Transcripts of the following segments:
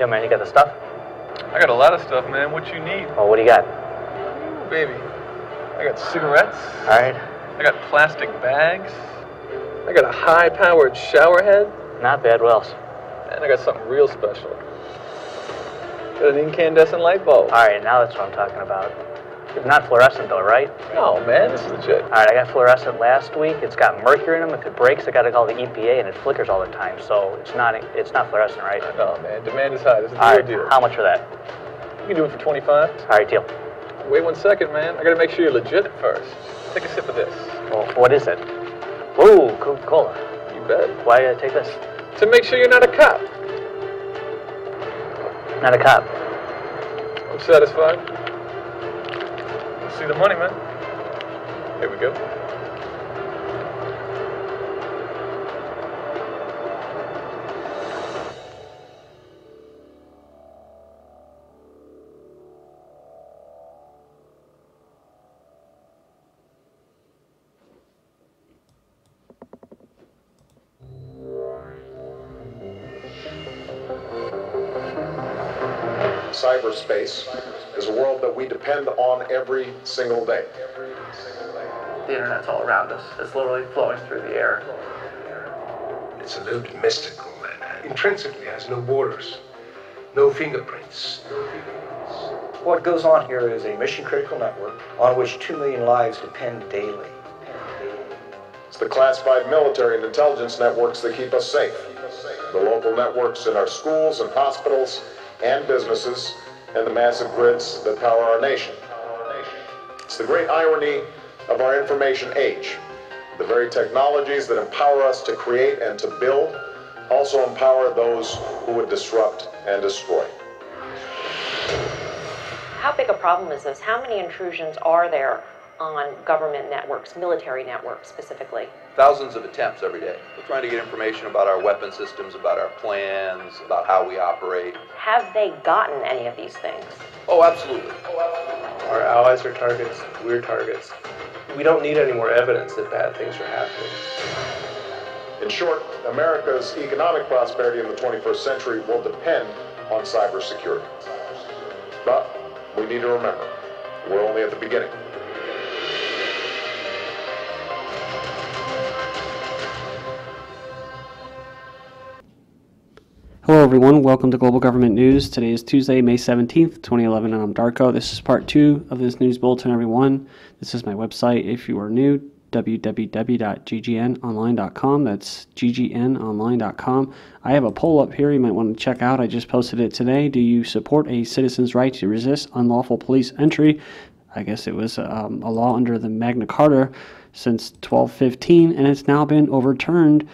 Yo, man, you got the stuff? I got a lot of stuff, man. What you need? Oh, what do you got? Ooh, baby. I got cigarettes. All right. I got plastic bags. I got a high-powered shower head. Not bad. What else? And I got something real special. Got an incandescent light bulb. All right, now that's what I'm talking about. It's not fluorescent, though, right? No, man, this is legit. All right, I got fluorescent last week. It's got mercury in them. If it breaks, I got to call the EPA, and it flickers all the time. So it's not fluorescent, right? No, man, demand is high. This is All the right, real deal. how much for that? You can do it for 25. All right, deal. Wait 1 second, man. I gotta make sure you're legit first. Take a sip of this. Well, what is it? Ooh, Coca-Cola. You bet. Why take this? To make sure you're not a cop. Not a cop. I'm satisfied. Let's see the money, man. Here we go. Cyberspace is a world that we depend on every single day. The internet's all around us. It's literally flowing through the air. It's a little mystical, man. Intrinsically has no borders, no fingerprints. What goes on here is a mission-critical network on which 2 million lives depend daily. It's the classified military and intelligence networks that keep us safe. The local networks in our schools and hospitals and businesses, and the massive grids that power our nation. It's the great irony of our information age. The very technologies that empower us to create and to build also empower those who would disrupt and destroy. How big a problem is this? How many intrusions are there on government networks, military networks specifically? Thousands of attempts every day. We're trying to get information about our weapon systems, about our plans, about how we operate. Have they gotten any of these things? Oh, absolutely. Our allies are targets. We're targets. We don't need any more evidence that bad things are happening. In short, America's economic prosperity in the 21st century will depend on cybersecurity. But we need to remember, we're only at the beginning. Hello everyone, welcome to Global Government News. Today is Tuesday, May 17th, 2011, and I'm Darko. This is part 2 of this news bulletin, everyone. This is my website if you are new, www.ggnonline.com. That's ggnonline.com. I have a poll up here you might want to check out. I just posted it today. Do you support a citizen's right to resist unlawful police entry? I guess it was a law under the Magna Carta since 1215, and it's now been overturned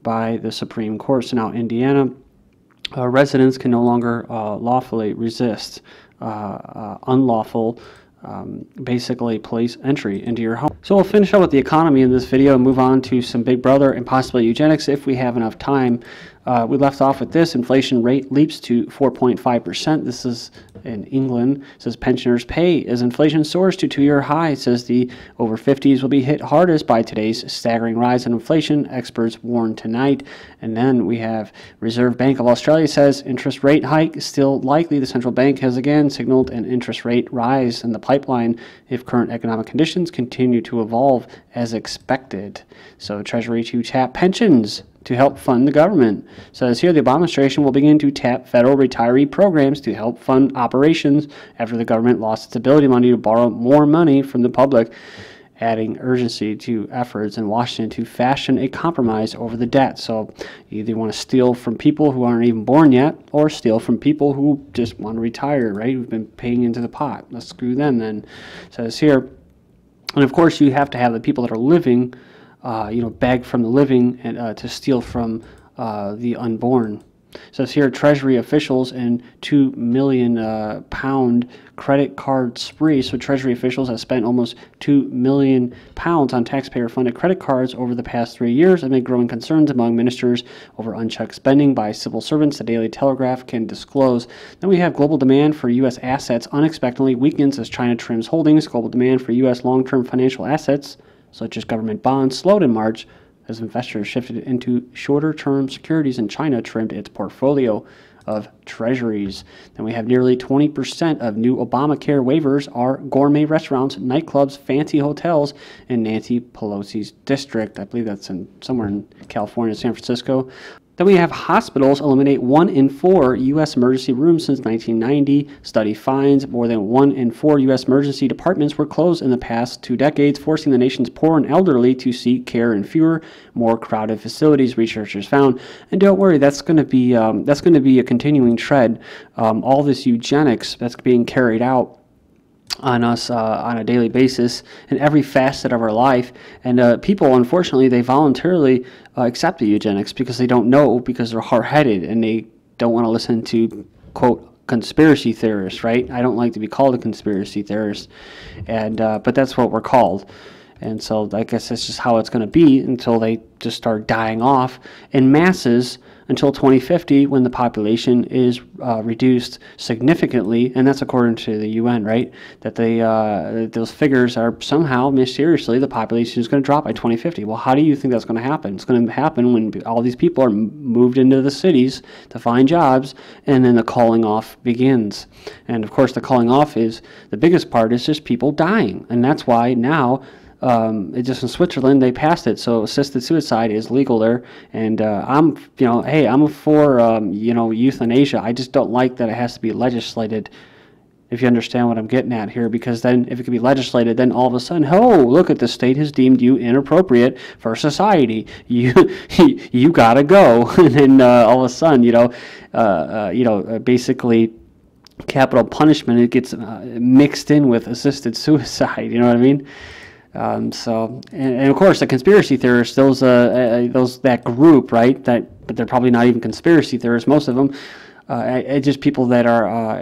by the Supreme Court. So now Indiana residents can no longer lawfully resist unlawful, basically police entry into your home. So we'll finish up with the economy in this video and move on to some Big Brother and possibly eugenics if we have enough time. We left off with this. Inflation rate leaps to 4.5%. This is in England. It says pensioners pay as inflation soars to 2-year high. It says the over 50s will be hit hardest by today's staggering rise in inflation, experts warn tonight. And then we have Reserve Bank of Australia says interest rate hike is still likely. The central bank has again signaled an interest rate rise in the pipeline if current economic conditions continue to evolve as expected. So Treasury to tap pensions to help fund the government. Says here the Obama administration will begin to tap federal retiree programs to help fund operations after the government lost its ability to borrow more money from the public, adding urgency to efforts in Washington to fashion a compromise over the debt. So you either want to steal from people who aren't even born yet or steal from people who just want to retire, right? Who've been paying into the pot. Let's screw them then. Says here, and of course you have to have the people that are living beg from the living and to steal from the unborn. So it's here Treasury officials and £2 million credit card spree. So Treasury officials have spent almost £2 million on taxpayer-funded credit cards over the past 3 years amid growing concerns among ministers over unchecked spending by civil servants, the Daily Telegraph can disclose. Then we have global demand for U.S. assets unexpectedly weakens as China trims holdings. Global demand for U.S. long-term financial assets, such as government bonds, slowed in March as investors shifted into shorter-term securities and China trimmed its portfolio. of treasuries. Then we have nearly 20% of new Obamacare waivers are gourmet restaurants, nightclubs, fancy hotels in Nancy Pelosi's district. I believe that's somewhere in California, San Francisco. Then we have hospitals eliminate 1 in 4 U.S. emergency rooms since 1990. Study finds more than 1 in 4 U.S. emergency departments were closed in the past 2 decades, forcing the nation's poor and elderly to seek care in fewer, more crowded facilities, researchers found. And don't worry, that's going to be a continuing trend. All this eugenics that's being carried out on us on a daily basis in every facet of our life, and people, unfortunately, they voluntarily accept the eugenics because they don't know, because they're hard-headed and they don't want to listen to, quote, conspiracy theorists, right? I don't like to be called a conspiracy theorist, and but that's what we're called. And so I guess that's just how it's going to be until they just start dying off in masses until 2050, when the population is reduced significantly, and that's according to the UN, right? That those figures are somehow, mysteriously, the population is going to drop by 2050. Well, how do you think that's going to happen? It's going to happen when all these people are moved into the cities to find jobs, and then the calling off begins. And of course, the calling off is, the biggest part is just people dying, and that's why now, just in Switzerland, they passed it, so assisted suicide is legal there. And I'm for euthanasia. I just don't like that it has to be legislated, if you understand what I'm getting at here, because then if it can be legislated, then all of a sudden, oh, look, at the state has deemed you inappropriate for society. You gotta go, and then all of a sudden, basically, capital punishment, it gets mixed in with assisted suicide. You know what I mean? And of course, the conspiracy theorists, that group, right? But they're probably not even conspiracy theorists, most of them. Just people that are,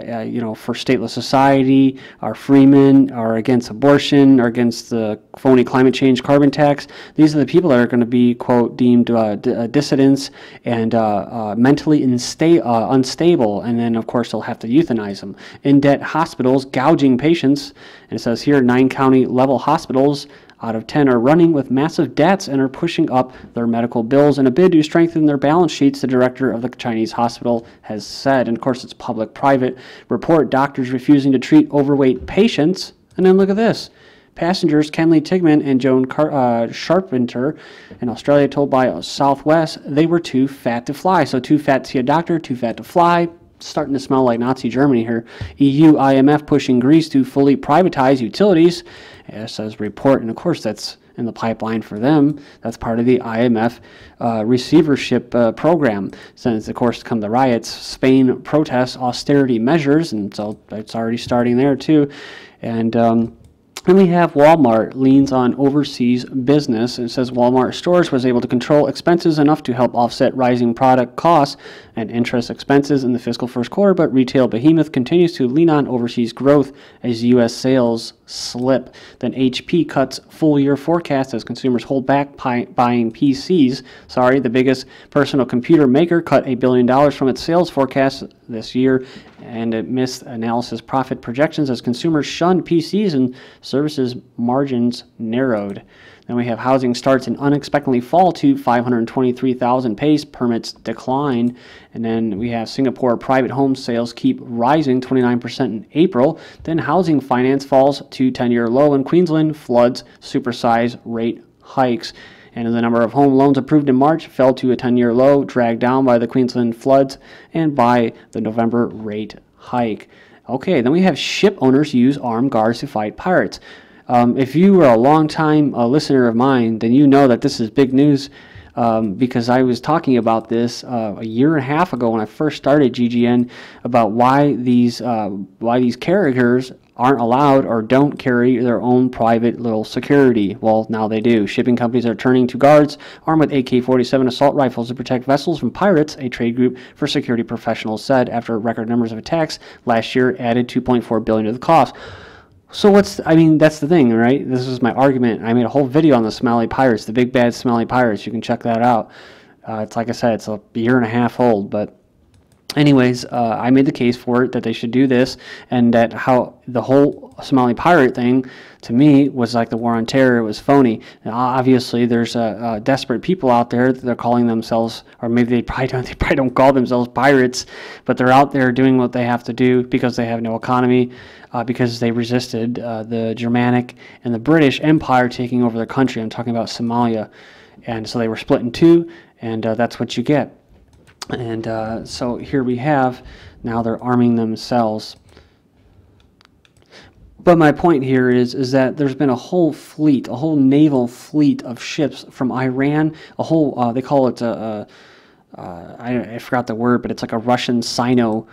for stateless society, are freemen, are against abortion, are against the phony climate change carbon tax. These are the people that are going to be, quote, deemed dissidents and mentally unstable. And then, of course, they'll have to euthanize them. In-debt hospitals gouging patients. And it says here, 9 county level hospitals out of 10 are running with massive debts and are pushing up their medical bills in a bid to strengthen their balance sheets, the director of the Chinese hospital has said. And of course, it's public-private report. Doctors refusing to treat overweight patients. And then look at this. Passengers Kenlie, Tiggeman, and Joan Charpentier in Australia told by Southwest they were too fat to fly. So too fat to see a doctor, too fat to fly. Starting to smell like Nazi Germany here. EU, IMF pushing Greece to fully privatize utilities, as says report. And of course, that's in the pipeline for them. That's part of the IMF receivership program. Since, of course, come the riots, Spain protests austerity measures, and so it's already starting there too. And then we have Walmart leans on overseas business. It says Walmart stores was able to control expenses enough to help offset rising product costs and interest expenses in the fiscal first quarter, but retail behemoth continues to lean on overseas growth as U.S. sales slip. Then HP cuts full-year forecast as consumers hold back buying PCs. The biggest personal computer maker cut $1 billion from its sales forecast this year, and it missed analysis profit projections as consumers shunned PCs and services margins narrowed. Then we have housing starts and unexpectedly fall to 523,000 pace, permits decline. And then we have Singapore private home sales keep rising 29% in April. Then housing finance falls to 10-year low in Queensland, floods supersize rate hikes. And the number of home loans approved in March fell to a 10-year low, dragged down by the Queensland floods and by the November rate hike. Okay, then we have ship owners use armed guards to fight pirates. If you are a long-time listener of mine, then you know that this is big news because I was talking about this a year and a half ago when I first started GGN about why these carriers aren't allowed or don't carry their own private little security. Well, now they do. Shipping companies are turning to guards armed with AK-47 assault rifles to protect vessels from pirates, a trade group for security professionals said, after record numbers of attacks last year added $2.4 billion to the cost. So that's the thing, right? This is my argument. I made a whole video on the smelly pirates, the big bad smelly pirates. You can check that out. It's like I said, it's a year and a half old, but Anyways, I made the case for it that they should do this, and that how the whole Somali pirate thing, to me, was like the war on terror. It was phony. Now, obviously, there's desperate people out there that are calling themselves, or maybe they probably don't call themselves pirates, but they're out there doing what they have to do because they have no economy, because they resisted the Germanic and the British Empire taking over their country. I'm talking about Somalia, and so they were split in two, and that's what you get. And so here we have, now they're arming themselves. But my point here is that there's been a whole fleet, a whole naval fleet of ships from Iran, a whole, they call it, I forgot the word, but it's like a Russian Sino,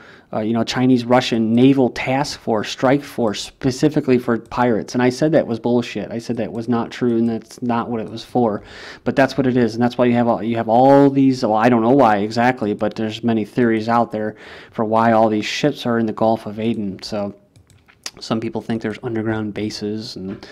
Chinese-Russian naval task force, strike force, specifically for pirates. And I said that was bullshit. I said that was not true, and that's not what it was for. But that's what it is, and that's why you have all these. Well, I don't know why exactly, but there's many theories out there for why all these ships are in the Gulf of Aden. So some people think there's underground bases, and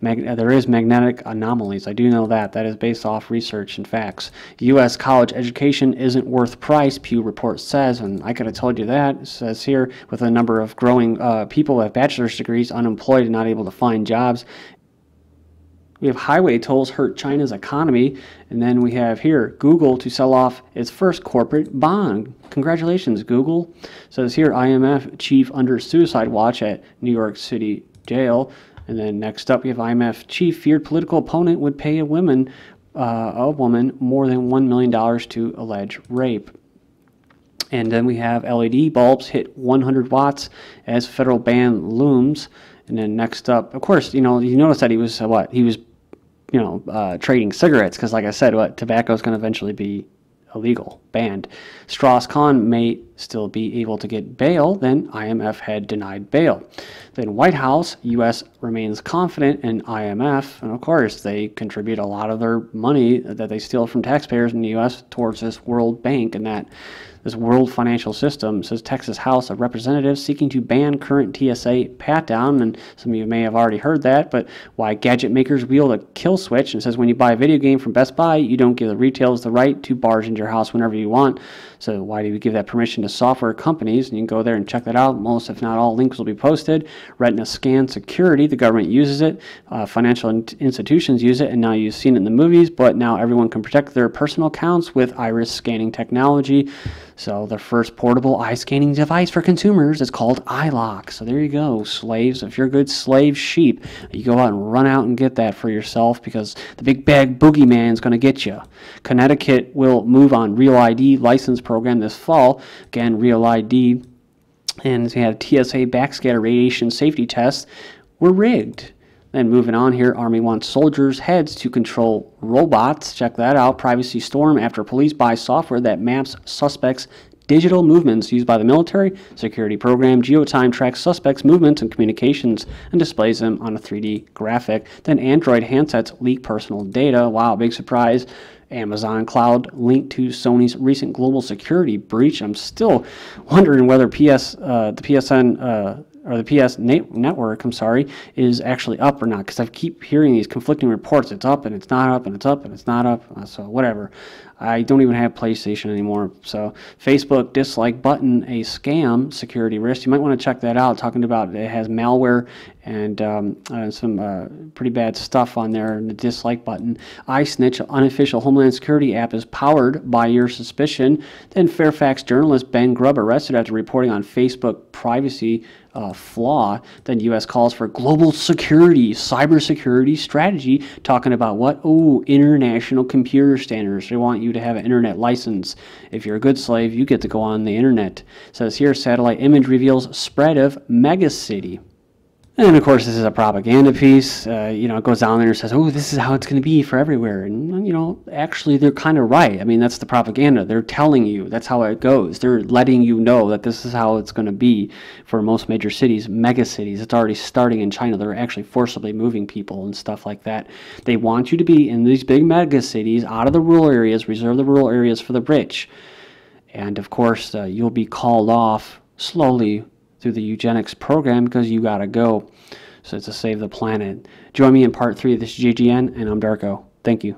there is magnetic anomalies. I do know that. That is based off research and facts. U.S. college education isn't worth price, Pew report says, and I could have told you that. It says here, with a number of growing people with bachelor's degrees unemployed and not able to find jobs. We have highway tolls hurt China's economy, and then we have here Google to sell off its first corporate bond. Congratulations, Google. It says here IMF chief under suicide watch at New York City jail. And then next up, we have IMF chief feared political opponent would pay a woman more than $1 million to allege rape. And then we have LED bulbs hit 100 watts as federal ban looms. And then next up, of course, you notice that he was trading cigarettes, because like I said, tobacco is going to eventually be illegal, banned. Strauss-Kahn may still be able to get bail, then IMF had denied bail. Then White House, U.S. remains confident in IMF, and of course they contribute a lot of their money that they steal from taxpayers in the U.S. towards this World Bank and this world financial system. Says Texas House of Representatives seeking to ban current TSA pat-down, and some of you may have already heard that, but why gadget makers wield a kill switch, and says when you buy a video game from Best Buy, you don't give the retailers the right to barge into your house whenever you want. So why do we give that permission to software companies? And you can go there and check that out. Most, if not all, links will be posted. Retina scan security, the government uses it, financial institutions use it, and now you've seen it in the movies, but now everyone can protect their personal accounts with iris scanning technology. So the first portable eye scanning device for consumers is called iLock. So there you go, slaves. If you're a good slave sheep, you go out and run out and get that for yourself, because the big bag boogeyman is going to get you. Connecticut will move on Real ID license program this fall. Again, Real ID. And we have TSA backscatter radiation safety tests were rigged. Then moving on here, Army wants soldiers' heads to control robots. Check that out. Privacy storm after police buy software that maps suspects' digital movements used by the military. Security program GeoTime tracks suspects' movements and communications and displays them on a 3D graphic. Then Android handsets leak personal data. Wow, big surprise. Amazon Cloud linked to Sony's recent global security breach. I'm still wondering whether the PS network, is actually up or not, because I keep hearing these conflicting reports. It's up and it's not up, and it's up and it's not up. So whatever. I don't even have PlayStation anymore. So Facebook dislike button, a scam security risk. You might want to check that out. Talking about it has malware and some pretty bad stuff on there. And the dislike button. iSnitch, unofficial Homeland Security app, is powered by your suspicion. Then Fairfax journalist Ben Grubb arrested after reporting on Facebook privacy flaw. Then U.S. calls for global security, cybersecurity strategy, talking about what? Oh, international computer standards. They want you to have an internet license. If you're a good slave, you get to go on the internet. It says here, satellite image reveals spread of megacity. And of course, this is a propaganda piece. It goes down there and says, oh, this is how it's going to be for everywhere. And, actually, they're kind of right. I mean, that's the propaganda. They're telling you that's how it goes. They're letting you know that this is how it's going to be for most major cities, mega cities. It's already starting in China. They're actually forcibly moving people and stuff like that. They want you to be in these big mega cities, out of the rural areas, reserve the rural areas for the rich. And, of course, you'll be called off slowly through the eugenics program because you got to go. So it's to save the planet. Join me in part 3 of this GGN, and I'm Darko. Thank you.